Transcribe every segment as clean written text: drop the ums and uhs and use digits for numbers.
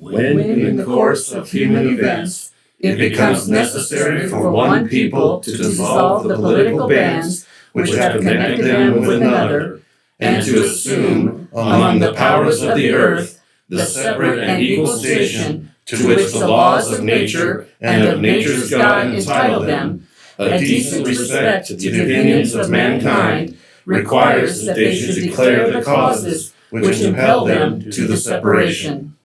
when in the course of human events it becomes necessary for one people to dissolve the political bands which have connected them with another, and to assume among the powers of the earth the separate and equal station to which the laws of nature and of nature's God entitle them, a decent respect to the opinions of mankind requires that they should declare the causes which impel them to the separation.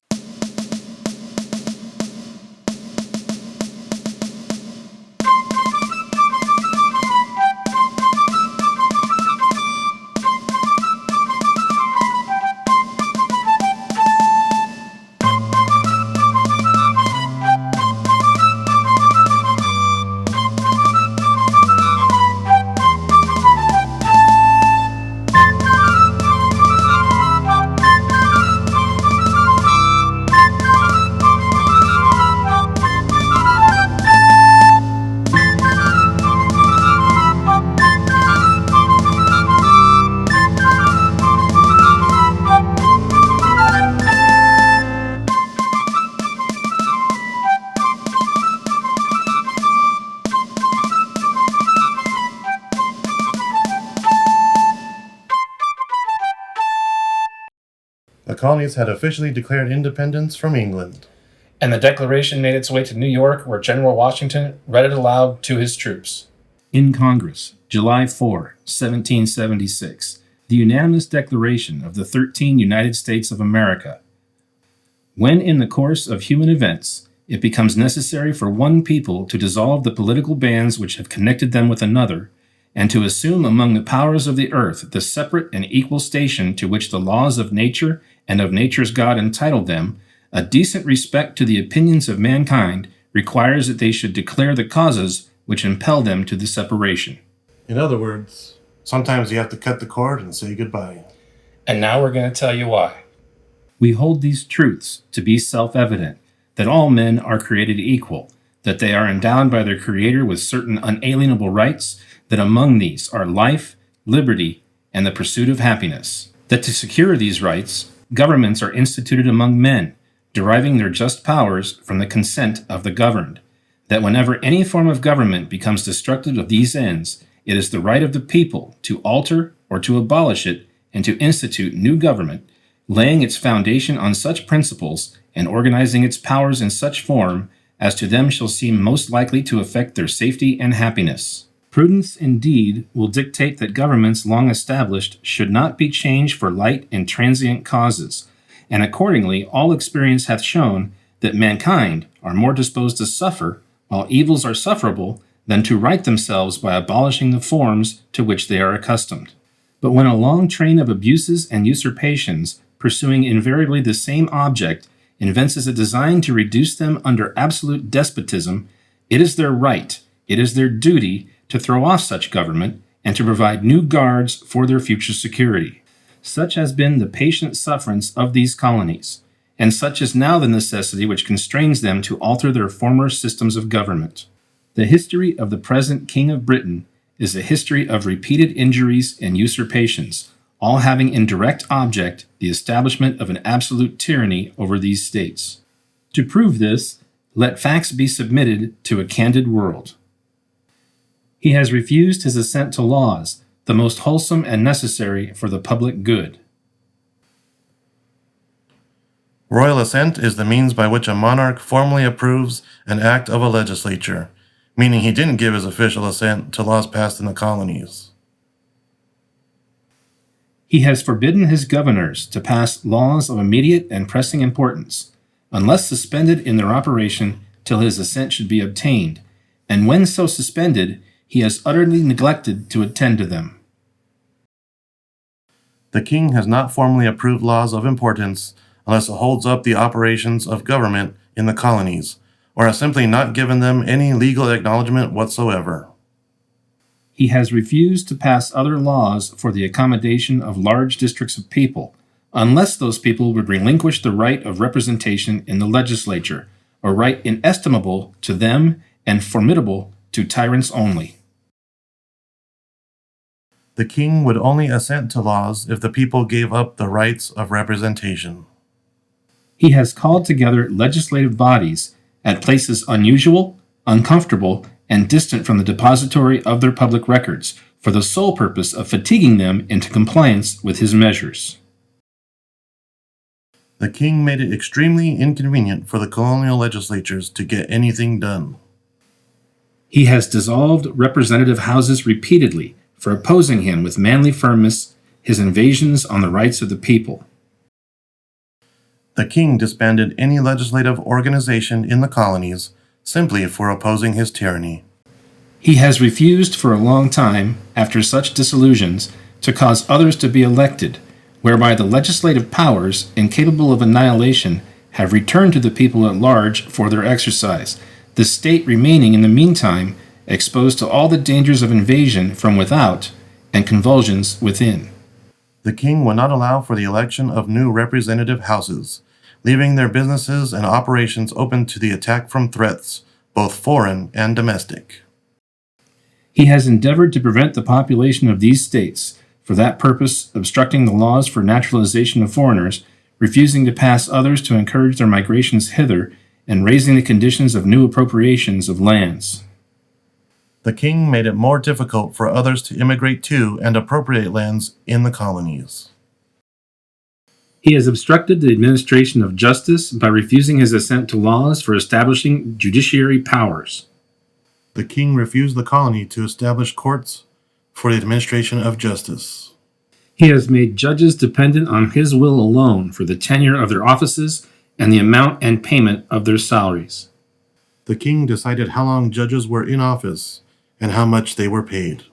The colonies had officially declared independence from England. And the Declaration made its way to New York, where General Washington read it aloud to his troops. In Congress, July 4, 1776, the unanimous declaration of the 13 United States of America. When in the course of human events it becomes necessary for one people to dissolve the political bands which have connected them with another, and to assume among the powers of the earth the separate and equal station to which the laws of nature and of nature's God entitled them, a decent respect to the opinions of mankind requires that they should declare the causes which impel them to the separation. In other words, sometimes you have to cut the cord and say goodbye. And now we're going to tell you why. We hold these truths to be self-evident, that all men are created equal, that they are endowed by their Creator with certain unalienable rights, that among these are life, liberty, and the pursuit of happiness. That to secure these rights, governments are instituted among men, deriving their just powers from the consent of the governed. That whenever any form of government becomes destructive of these ends, it is the right of the people to alter or to abolish it and to institute new government, laying its foundation on such principles and organizing its powers in such form as to them shall seem most likely to affect their safety and happiness. Prudence, indeed, will dictate that governments long established should not be changed for light and transient causes, and accordingly all experience hath shown that mankind are more disposed to suffer, while evils are sufferable, than to right themselves by abolishing the forms to which they are accustomed. But when a long train of abuses and usurpations, pursuing invariably the same object, evinces a design to reduce them under absolute despotism, it is their right, it is their duty, to throw off such government and to provide new guards for their future security. Such has been the patient sufferance of these colonies, and such is now the necessity which constrains them to alter their former systems of government. The history of the present King of Britain is a history of repeated injuries and usurpations, all having in direct object the establishment of an absolute tyranny over these states. To prove this, let facts be submitted to a candid world. He has refused his assent to laws, the most wholesome and necessary for the public good. Royal assent is the means by which a monarch formally approves an act of a legislature, meaning he didn't give his official assent to laws passed in the colonies. He has forbidden his governors to pass laws of immediate and pressing importance, unless suspended in their operation till his assent should be obtained, and when so suspended, he has utterly neglected to attend to them. The king has not formally approved laws of importance unless it holds up the operations of government in the colonies, or has simply not given them any legal acknowledgement whatsoever. He has refused to pass other laws for the accommodation of large districts of people, unless those people would relinquish the right of representation in the legislature, a right inestimable to them and formidable to tyrants only. The king would only assent to laws if the people gave up the rights of representation. He has called together legislative bodies at places unusual, uncomfortable, and distant from the depository of their public records for the sole purpose of fatiguing them into compliance with his measures. The king made it extremely inconvenient for the colonial legislatures to get anything done. He has dissolved representative houses repeatedly for opposing him with manly firmness his invasions on the rights of the people. The king disbanded any legislative organization in the colonies simply for opposing his tyranny. He has refused for a long time, after such dissolutions, to cause others to be elected, whereby the legislative powers, incapable of annihilation, have returned to the people at large for their exercise, the state remaining in the meantime exposed to all the dangers of invasion from without and convulsions within. The king would not allow for the election of new representative houses, leaving their businesses and operations open to the attack from threats, both foreign and domestic. He has endeavored to prevent the population of these states, for that purpose obstructing the laws for naturalization of foreigners, refusing to pass others to encourage their migrations hither, and raising the conditions of new appropriations of lands. The king made it more difficult for others to immigrate to and appropriate lands in the colonies. He has obstructed the administration of justice by refusing his assent to laws for establishing judiciary powers. The king refused the colony to establish courts for the administration of justice. He has made judges dependent on his will alone for the tenure of their offices and the amount and payment of their salaries. The king decided how long judges were in office and how much they were paid.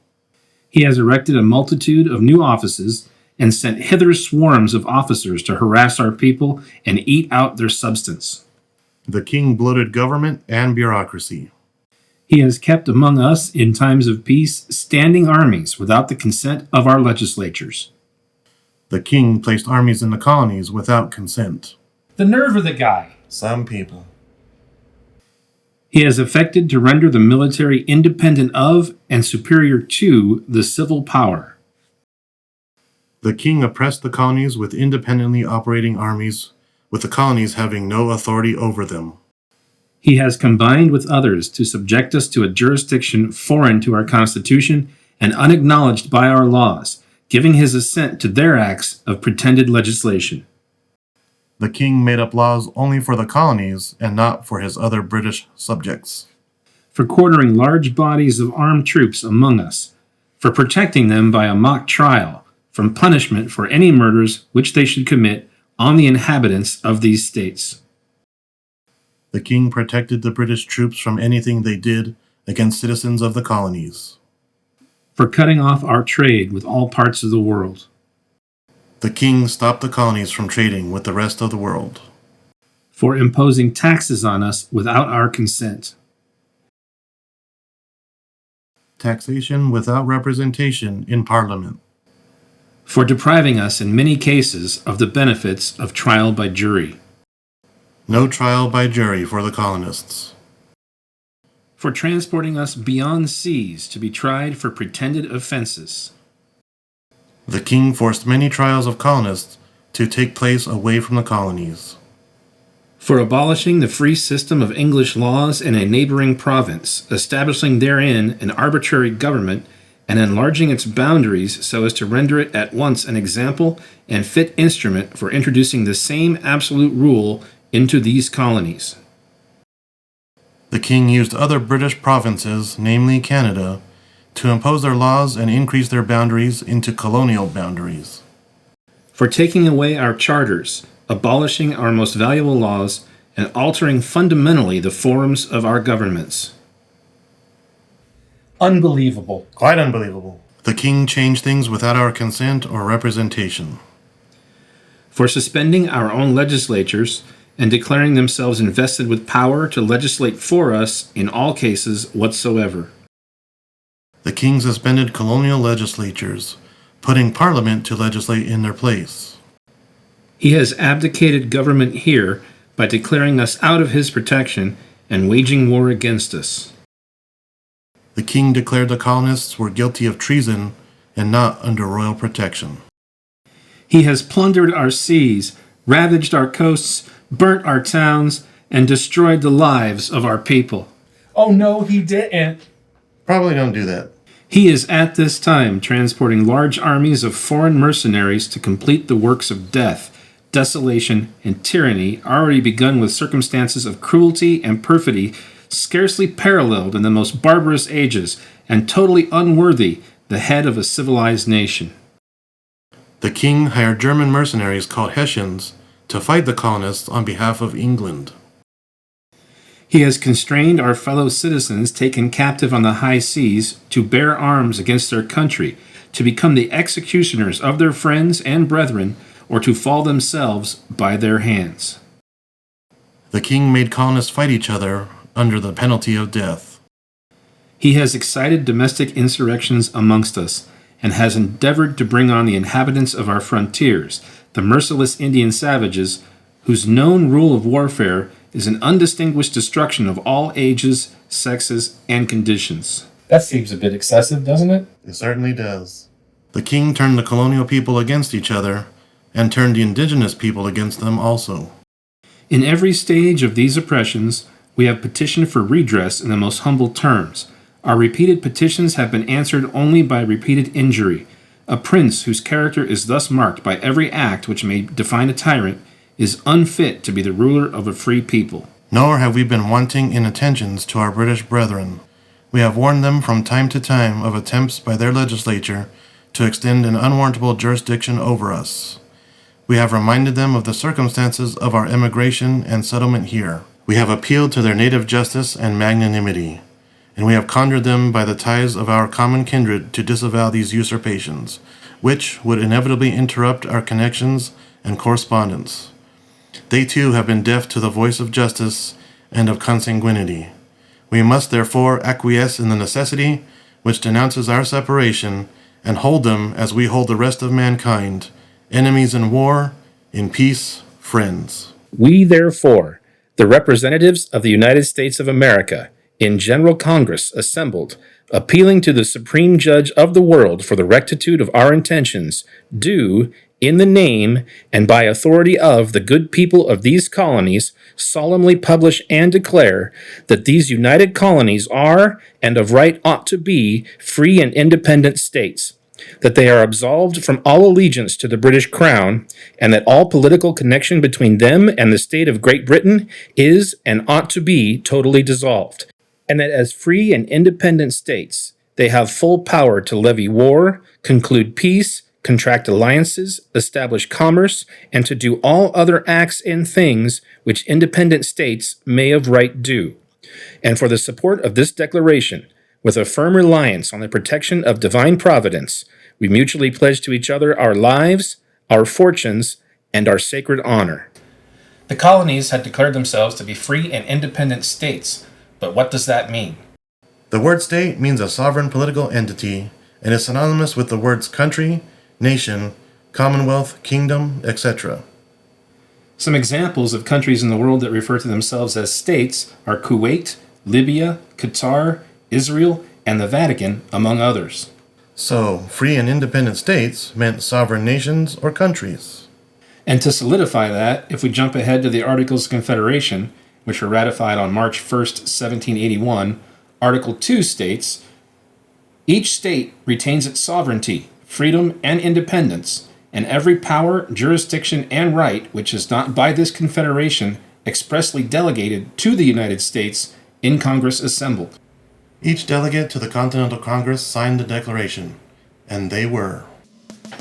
He has erected a multitude of new offices and sent hither swarms of officers to harass our people and eat out their substance. The king bloated government and bureaucracy. He has kept among us in times of peace standing armies without the consent of our legislatures. The king placed armies in the colonies without consent. The nerve of the guy. Some people. He has affected to render the military independent of and superior to the civil power. The king oppressed the colonies with independently operating armies, with the colonies having no authority over them. He has combined with others to subject us to a jurisdiction foreign to our Constitution and unacknowledged by our laws, giving his assent to their acts of pretended legislation. The king made up laws only for the colonies and not for his other British subjects. For quartering large bodies of armed troops among us, for protecting them by a mock trial from punishment for any murders which they should commit on the inhabitants of these states. The king protected the British troops from anything they did against citizens of the colonies. For cutting off our trade with all parts of the world. The king stopped the colonies from trading with the rest of the world. For imposing taxes on us without our consent. Taxation without representation in Parliament. For depriving us in many cases of the benefits of trial by jury. No trial by jury for the colonists. For transporting us beyond seas to be tried for pretended offenses. The king forced many trials of colonists to take place away from the colonies. For abolishing the free system of English laws in a neighboring province, establishing therein an arbitrary government, and enlarging its boundaries so as to render it at once an example and fit instrument for introducing the same absolute rule into these colonies. The king used other British provinces, namely Canada, to impose their laws and increase their boundaries into colonial boundaries. For taking away our charters, abolishing our most valuable laws, and altering fundamentally the forms of our governments. Unbelievable. Quite unbelievable. The king changed things without our consent or representation. For suspending our own legislatures and declaring themselves invested with power to legislate for us in all cases whatsoever. The king suspended colonial legislatures, putting Parliament to legislate in their place. He has abdicated government here by declaring us out of his protection and waging war against us. The king declared the colonists were guilty of treason and not under royal protection. He has plundered our seas, ravaged our coasts, burnt our towns, and destroyed the lives of our people. Oh no, he didn't. Probably don't do that. He is at this time transporting large armies of foreign mercenaries to complete the works of death, desolation, and tyranny already begun with circumstances of cruelty and perfidy scarcely paralleled in the most barbarous ages and totally unworthy the head of a civilized nation. The king hired German mercenaries called Hessians to fight the colonists on behalf of England. He has constrained our fellow citizens taken captive on the high seas to bear arms against their country, to become the executioners of their friends and brethren, or to fall themselves by their hands. The king made colonists fight each other under the penalty of death. He has excited domestic insurrections amongst us, and has endeavored to bring on the inhabitants of our frontiers, the merciless Indian savages, whose known rule of warfare is an undistinguished destruction of all ages, sexes, and conditions. That seems a bit excessive, doesn't it? It certainly does. The king turned the colonial people against each other and turned the indigenous people against them also. In every stage of these oppressions, we have petitioned for redress in the most humble terms. Our repeated petitions have been answered only by repeated injury. A prince whose character is thus marked by every act which may define a tyrant is unfit to be the ruler of a free people. Nor have we been wanting in attentions to our British brethren. We have warned them from time to time of attempts by their legislature to extend an unwarrantable jurisdiction over us. We have reminded them of the circumstances of our emigration and settlement here. We have appealed to their native justice and magnanimity, and we have conjured them by the ties of our common kindred to disavow these usurpations, which would inevitably interrupt our connections and correspondence. They too have been deaf to the voice of justice and of consanguinity. We must therefore acquiesce in the necessity which denounces our separation, and hold them as we hold the rest of mankind, enemies in war, in peace, friends. We, therefore, the representatives of the United States of America, in General Congress assembled, appealing to the Supreme Judge of the world for the rectitude of our intentions, do, in the name and by authority of the good people of these colonies, solemnly publish and declare that these united colonies are, and of right ought to be, free and independent states, that they are absolved from all allegiance to the British Crown, and that all political connection between them and the state of Great Britain is and ought to be totally dissolved, and that as free and independent states, they have full power to levy war, conclude peace, contract alliances, establish commerce, and to do all other acts and things which independent states may of right do. And for the support of this declaration, with a firm reliance on the protection of divine providence, we mutually pledge to each other our lives, our fortunes, and our sacred honor. The colonies had declared themselves to be free and independent states, but what does that mean? The word state means a sovereign political entity and is synonymous with the words country, nation, commonwealth, kingdom, etc. Some examples of countries in the world that refer to themselves as states are Kuwait, Libya, Qatar, Israel, and the Vatican, among others. So, free and independent states meant sovereign nations or countries. And to solidify that, if we jump ahead to the Articles of Confederation, which were ratified on March 1st, 1781, Article 2 states, each state retains its sovereignty, freedom, and independence, and every power, jurisdiction, and right which is not by this Confederation expressly delegated to the United States in Congress assembled. Each delegate to the Continental Congress signed the Declaration, and they were.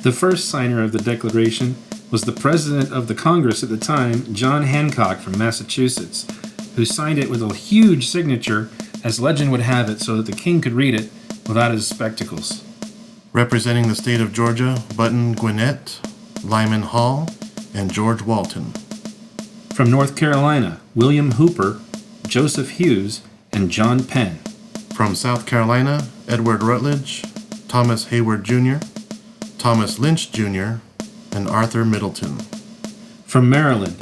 The first signer of the Declaration was the President of the Congress at the time, John Hancock from Massachusetts, who signed it with a huge signature, as legend would have it, so that the king could read it without his spectacles. Representing the state of Georgia, Button Gwinnett, Lyman Hall, and George Walton. From North Carolina, William Hooper, Joseph Hughes, and John Penn. From South Carolina, Edward Rutledge, Thomas Hayward Jr., Thomas Lynch Jr., and Arthur Middleton. From Maryland,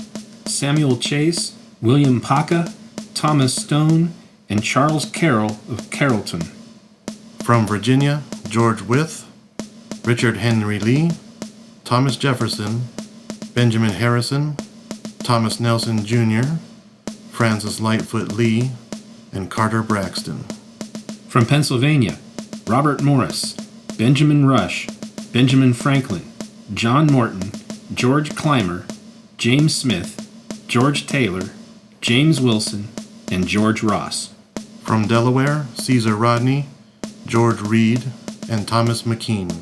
Samuel Chase, William Paca, Thomas Stone, and Charles Carroll of Carrollton. From Virginia, George Wythe, Richard Henry Lee, Thomas Jefferson, Benjamin Harrison, Thomas Nelson Jr., Francis Lightfoot Lee, and Carter Braxton. From Pennsylvania, Robert Morris, Benjamin Rush, Benjamin Franklin, John Morton, George Clymer, James Smith, George Taylor, James Wilson, and George Ross. From Delaware, Caesar Rodney, George Reed, and Thomas McKean.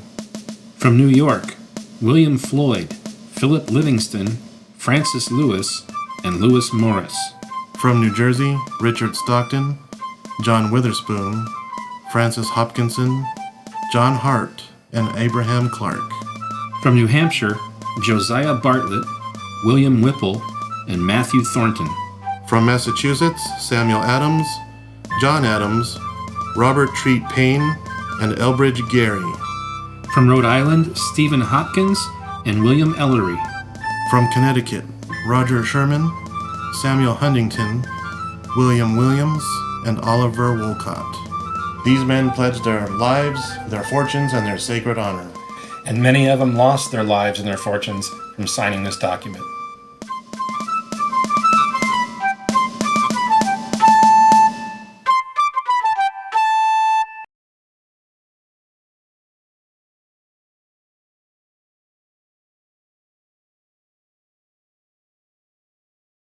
From New York, William Floyd, Philip Livingston, Francis Lewis, and Lewis Morris. From New Jersey, Richard Stockton, John Witherspoon, Francis Hopkinson, John Hart, and Abraham Clark. From New Hampshire, Josiah Bartlett, William Whipple, and Matthew Thornton. From Massachusetts, Samuel Adams, John Adams, Robert Treat Payne, and Elbridge Gerry. From Rhode Island, Stephen Hopkins and William Ellery. From Connecticut, Roger Sherman, Samuel Huntington, William Williams, and Oliver Wolcott. These men pledged their lives, their fortunes, and their sacred honor. And many of them lost their lives and their fortunes from signing this document.